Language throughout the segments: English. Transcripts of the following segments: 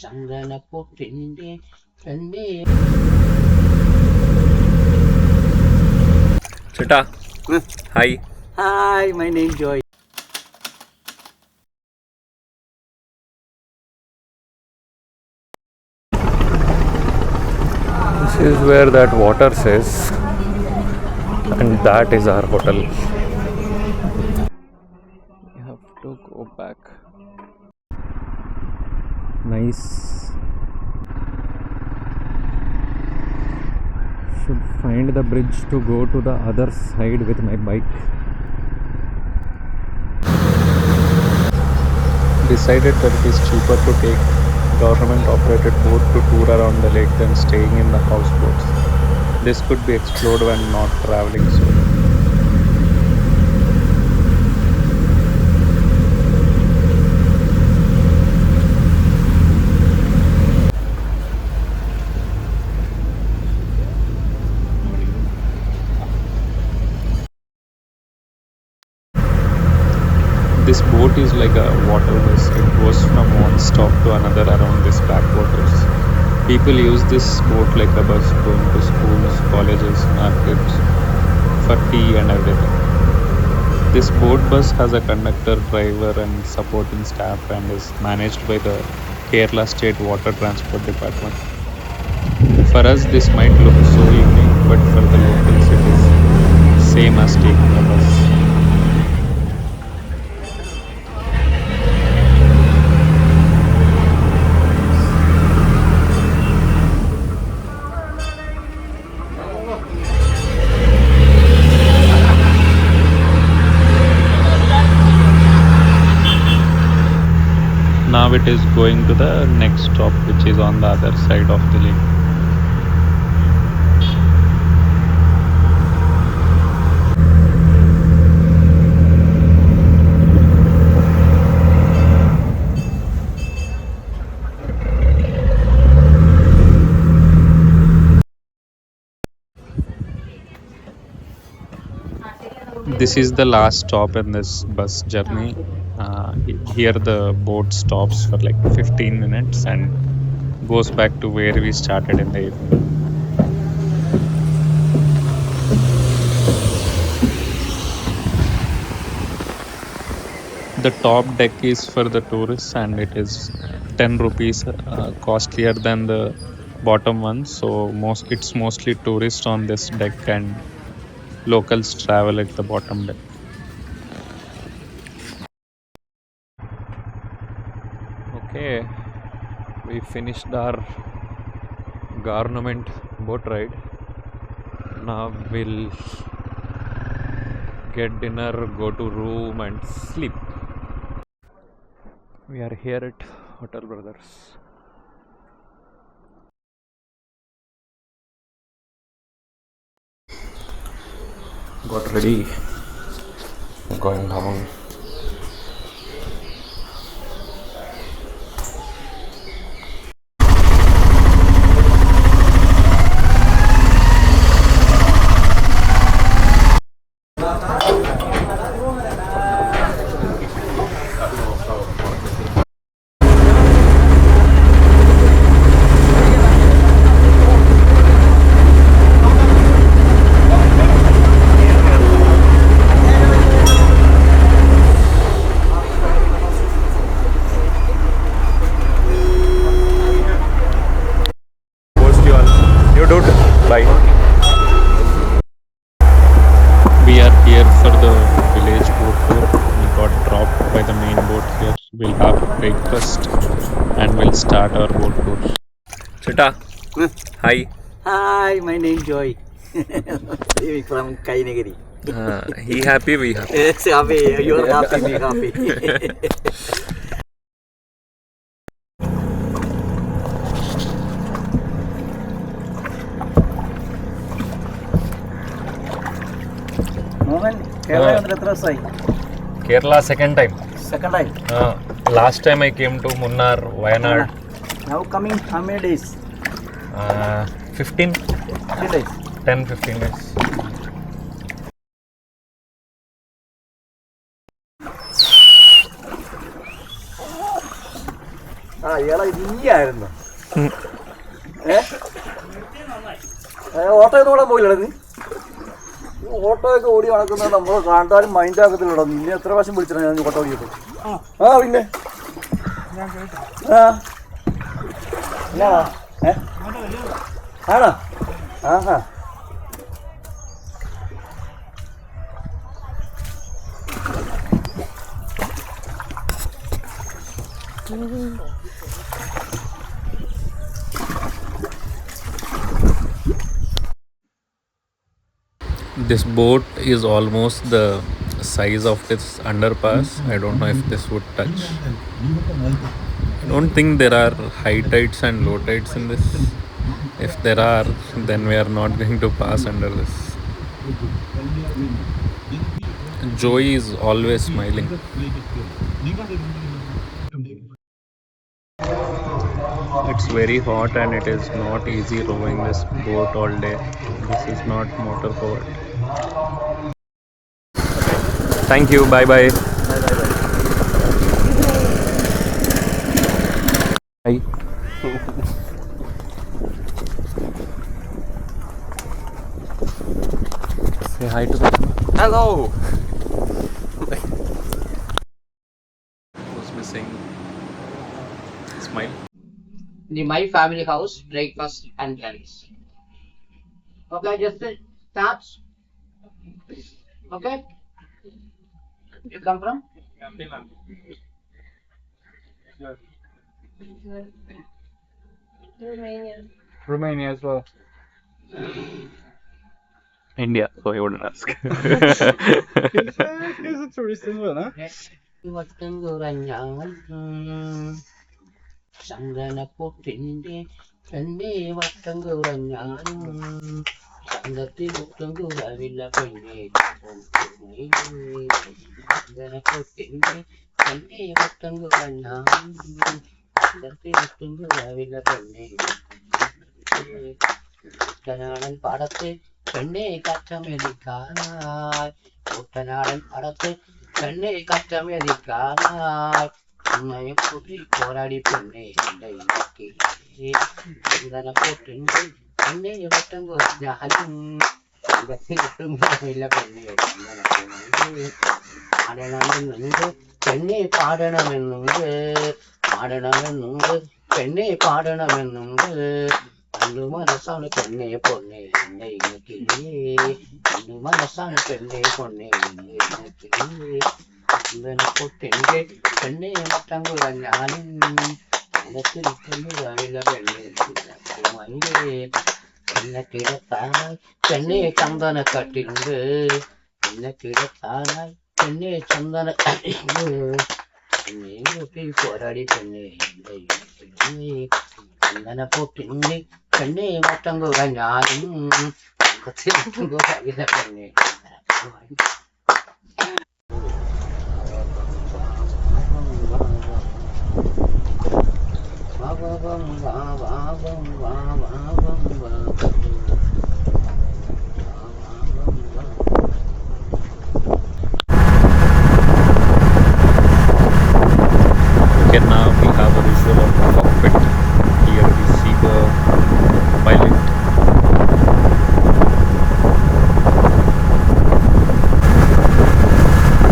సంగన పుట్టింది రండి. Chita, hi. Hi, my name Joy. This is where that water says, and that is our hotel. We have to go back. Nice. Should find the bridge to go to the other side with my bike. Decided that it is cheaper to take government operated boat to tour around the lake than staying in the houseboats. This could be explored when not traveling soon. This boat is like a water bus. It goes from one stop to another around this backwaters. People use this boat like a bus going to schools, colleges, markets for tea and everything. This boat bus has a conductor, driver and supporting staff and is managed by the Kerala State Water Transport Department. For us this might look so unique, but for the locals it is same as taking a bus. Now it is going to the next stop, which is on the other side of the lake. This is the last stop in this bus journey. Here the boat stops for like 15 minutes and goes back to where we started in the evening. The top deck is for the tourists and it is 10 rupees costlier than the bottom one. So it's mostly tourists on this deck and locals travel at the bottom deck. Okay, we finished our government boat ride. Now we'll get dinner, go to room and sleep. We are here at Hotel Brothers. Got ready, going down. Bye. We are here for the village boat tour. We got dropped by the main boat here. We'll have breakfast and we'll start our boat tour. Chita, hi. Hi, my name Joy. From Kainagiri. He happy, we happy. Yes, happy. You are happy, me happy. Mohan, Kerala under the side. Kerala second time. Second time. Last time I came to Munnar, Wayanad. Now coming how many days? 15 days. 10-15 days. ആ ഇയാളെ നീയായിരുന്നു auto ഒന്നും ഓടാൻ പോയില്ലടാ നീ ഓട്ടോയൊക്കെ ഓടി നടക്കുന്നത് നമ്മൾ കാണാനും mind ആക്കത്തില്ലടോ. നിന്നെ എത്ര പ്രാവശ്യം വിളിച്ചിട്ടാ ഞാൻ ഓട്ടോ ഓടിയപ്പോൾ? ആ പിന്നെ ആ എന്നാ ആണോ? ആഹാ This boat is almost the size of this underpass. I don't know if this would touch. I don't think there are high tides and low tides in this. If there are, then we are not going to pass under this. Joey is always smiling. It's very hot and it is not easy rowing this boat all day. This is not motor powered. Thank you. Bye bye. Hi. Say hi to them. Hello. Who's missing? Smile. The My Family House breakfast and lunch. Okay, just starts. Okay. You come from? Romania as well. India, so I wouldn't ask. He's a tourist as well, huh? ചന്ദനപ്പൊട്ടിന്റെ പെണ്ണേ വട്ടം കുറഞ്ഞാലും ചന്തത്തിൽ മുട്ടം കുറവില്ല പെണ്ണേ ചന്ദനപ്പൊട്ടിന്റെ പെണ്ണേ വട്ടം കുറഞ്ഞാലും ചന്തത്തിൽ മുട്ടം കുറവില്ല പെണ്ണേ കുട്ടനാടൻ പാടത്ത് പെണ്ണേ കറ്റമെതിക്കാനായി കുട്ടനാടൻ പാടത്ത് പെണ്ണേ കറ്റമെതിക്കാനായി അമ്മയെ കൂട്ടി പോരാടി പെണ്ണേ ചന്ദനപ്പൊട്ടിന്റെ പെണ്ണേ വട്ടം കുറഞ്ഞാലും ചന്തത്തിൽ മുട്ടം കുറവില്ല പെണ്ണേ പാടണമെന്നുണ്ട് പെണ്ണെ പാടണമെന്നുണ്ട് പാടണമെന്നുണ്ട് പെണ്ണെ പാടണമെന്നുണ്ട് അന്നു മനസ്സാണ് പെണ്ണെ പൊണ്ണെ എന്നെ അന്നു മനസ്സാണ് പെണ്ണെ പൊണ്ണെ ചന്ദനപ്പൊട്ടിന്റെ പെണ്ണെ വട്ടം കുറഞ്ഞാലും ചന്തത്തിൽ മുട്ടം കുറവില്ല പെണ്ണേ എന്നെ കിടത്താനായി പെണ്ണെ ചന്ദനക്കട്ടിലുണ്ട് എന്നെ കിടത്താനായി പെണ്ണെ ചന്ദനക്കട്ടിലുണ്ട് പെണ്ണെ കൂട്ടി പോരാടി പെണ്ണെ ചന്ദനപ്പൊട്ടിന്റെ പെണ്ണെ വട്ടം കുറഞ്ഞാലും ചന്തത്തിൽ മുട്ടം കുറവില്ല പെണ്ണെ Okay, now we have a visual of the cockpit. Here we see the pilot.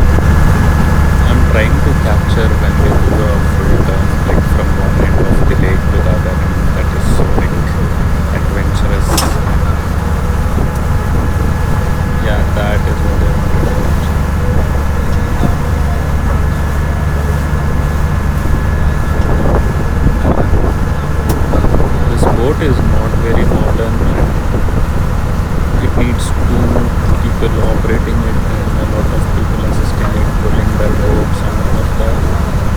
I'm trying to capture when they do a full turn, like from one end of the lake to the other. That is so like adventurous. Yeah, that is what I wanted to watch. This boat is not very modern and it needs two people operating it and a lot of people assisting it, pulling the ropes and all of that.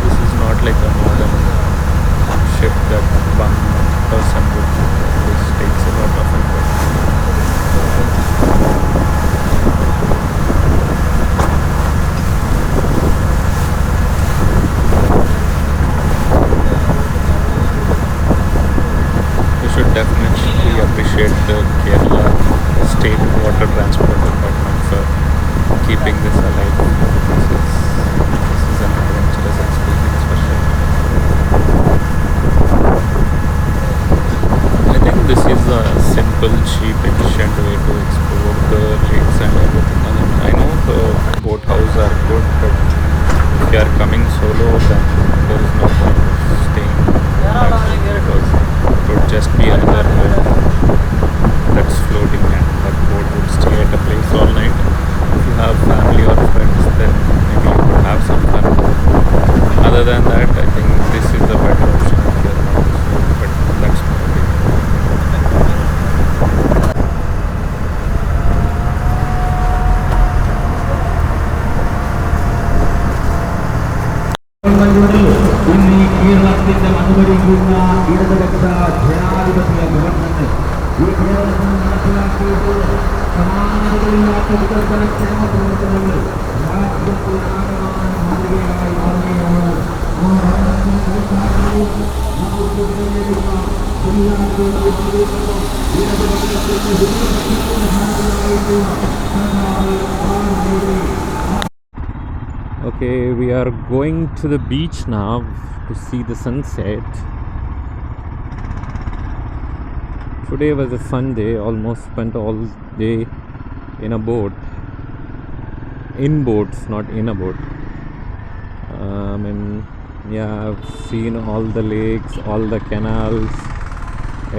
This is not like a modern ship that one person would do. This takes a lot of effort. We should definitely appreciate the Kerala State Water Transport Department for keeping this alive. This is an adventurous experience for sure. simple, cheap, efficient way to explore the lakes and everything. And I know the boat house are good, but if you are coming solo, then there is no point of staying back because it would just be another boat that's floating, and that boat would stay at a place all night. If you have family or friends, then maybe you could have some fun. Other than that, I think this is the better option if you are not sure, but that's my opinion. ಇಲ್ಲಿ ಕೇರಳದಿಂದ ಮನವರಿಗಿರುವ ಇಡದತ್ತ ಜನಾಧಿಪತಿಯ governor ಈ ಕೇರಳವನ್ನು ನಡೆಸಲಾಗುವುದು ಸಮಾನತೆಗಳಿಂದ ಉತ್ತರ ಕ್ಷೇಮ ಪ್ರಮುಖರಲ್ಲಿ ರಾಜ್ಯಕ್ಕೆ ನಾಗವಾನ ಮಾದರಿಯಾಗಿ ಮಾದರಿಯವರು Okay, we are going to the beach now to see the sunset. Today was a fun day, almost spent all day in a boat. In boats, not in a boat. I've seen all the lakes, all the canals,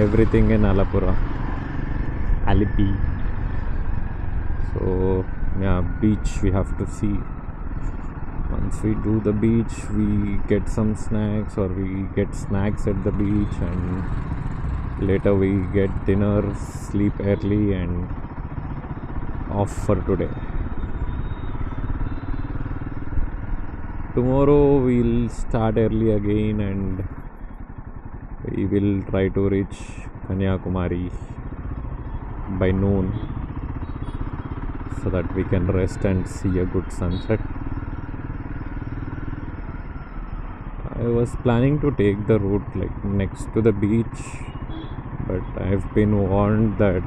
everything in Alapura. Alipi. So, beach we have to see. Once we do the beach, we get some snacks, or we get snacks at the beach, and later we get dinner, sleep early, and off for today. Tomorrow we'll start early again, and we will try to reach Kanyakumari by noon so that we can rest and see a good sunset. I was planning to take the route like next to the beach, but I've been warned that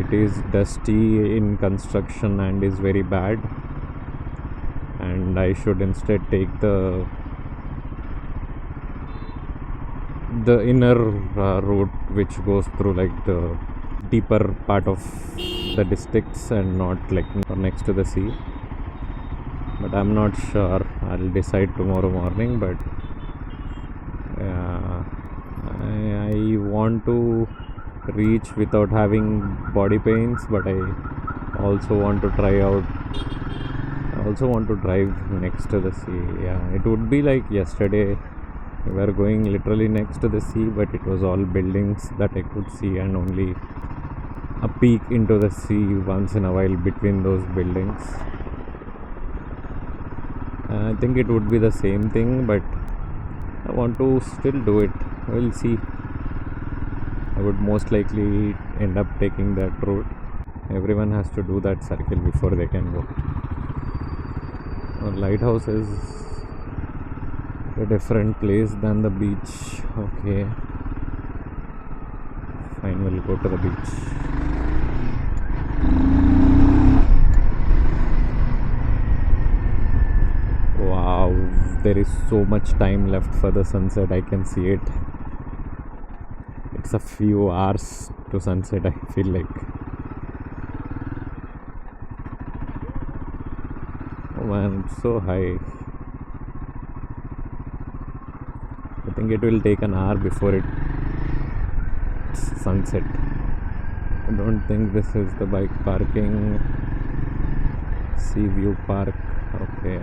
it is dusty in construction and is very bad, and I should instead take the inner route which goes through like the deeper part of the districts and not like next to the sea. But I'm not sure. I'll decide tomorrow morning. But I want to reach without having body pains, but I also want to try out. I also want to drive next to the sea. It would be like yesterday. We were going literally next to the sea, but it was all buildings that I could see, and only a peek into the sea once in a while between those buildings. I think it would be the same thing, but I want to still do it. We'll see. I would most likely end up taking that route. Everyone has to do that circle before they can go. A lighthouse is a different place than the beach. Okay, fine, we'll go to the beach. Wow, there is so much time left for the sunset. I can see it. It's a few hours to sunset, I feel like. Oh man, it's so high. I think it will take an hour before it's sunset. I don't think this is the bike parking. Sea View Park. Okay.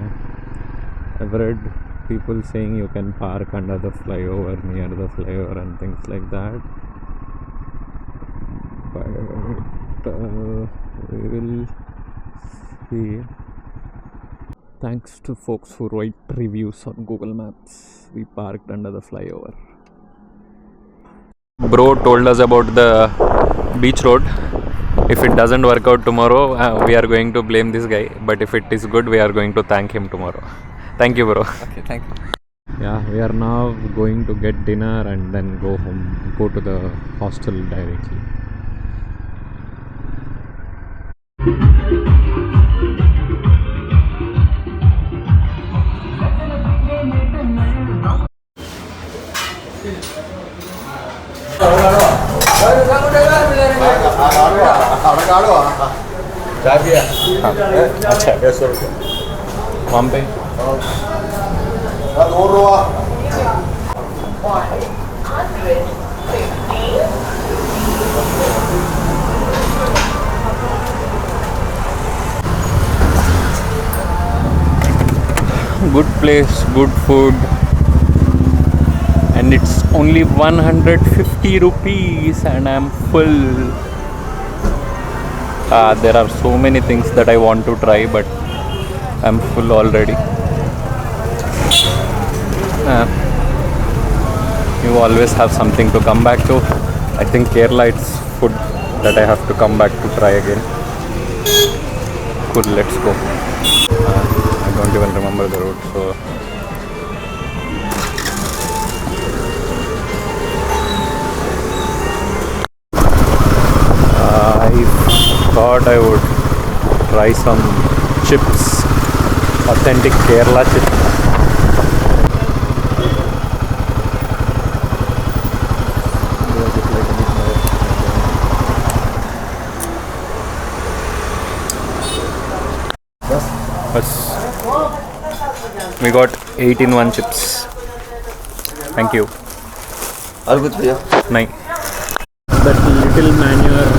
I've read people saying you can park under the flyover, near the flyover, and things like that. But we will see. Thanks to folks who write reviews on Google Maps, we parked under the flyover. Bro told us about the beach road. If it doesn't work out tomorrow, we are going to blame this guy. But if it is good, we are going to thank him tomorrow. Thank you, bro. Okay, thank you. Yeah, we are now going to get dinner and then go home, go to the hostel directly. अच्छा वहाँ पे good place, good food, and it's only 150 rupees and I'm full. There are so many things that I want to try, but I'm full already. You always have something to come back to. I think Kerala, it's food that I have to come back to try again. Cool, let's go. I don't even remember the road, so I thought I would try some chips, authentic Kerala chips. We got 8-in-1 chips. Thank you. All good भैया. Nahi. That little manure